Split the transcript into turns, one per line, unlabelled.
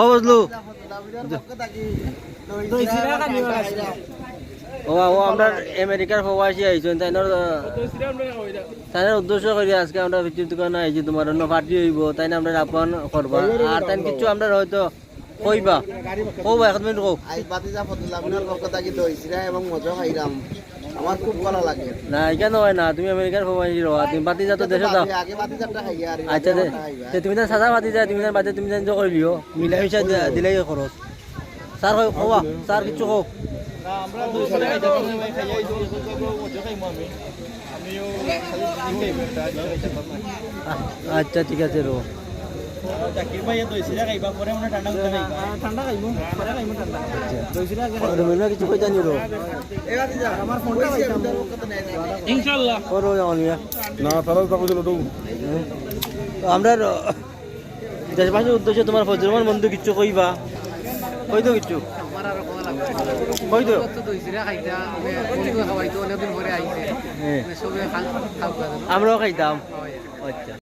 ও বুঝলু ও ও আমরা আমেরিকার প্রবাসী আইছেন তাইনের উদ্দেশ্য করি আজকে আমরা ভিতর দোকানে আইছি তোমার অন্য পার্টি হইব তাই না আমরা আপন করবা আর তাই কিছু আমরা হয়তো কইবা কইবা এক মিনিট কও
আই বাতিজা ফতুল্লাহ আপনার পক্ষ থেকে দই চিরা এবং মজা খাইলাম আমার খুব ভালো লাগে
না কেন হয় না তুমি আমেরিকার প্রবাসী রহা তুমি বাতি যা তো দেশে যাও
আগে বাতিজাটা খাই আর
আচ্ছা তুমি তো সাদা বাতি যা তুমি বাদে তুমি জান কইলিও মিলাই মিশা দিলাই খরচ স্যার কই কওয়া স্যার কিছু কও
আমরা দই চিরা খাই আইছো মজা খাইমু আমিও
আচ্ছা ঠিক আছে রো
জাকির ভাই দই চিরা খাইবা পরে মনে ঠান্ডা করে খাইবা ঠান্ডা খাইমু পরে খাইমু ঠান্ডা দই চিরা
রমিনা কিছু কই জানি রো
এই বাতিজা আমার ফোনটা পাইতাম পক্ষ থেকে
ইনশাআল্লাহ
করো জানিয়া
না তারা তো কইছিল তো
আমরা দেশবাসীর উদ্দেশ্যে তোমার ফজরমান বন্ধু কিছু কইবা কই তো কিছু
আমার আর কোন লাগবে
কই তো
তো দইছিরা খাইতা আমি বন্ধু খাওয়াইতো অনেকদিন পরে আইছে
হ্যাঁ
সবে খাও
আমরাও খাইতাম
হয়
আচ্ছা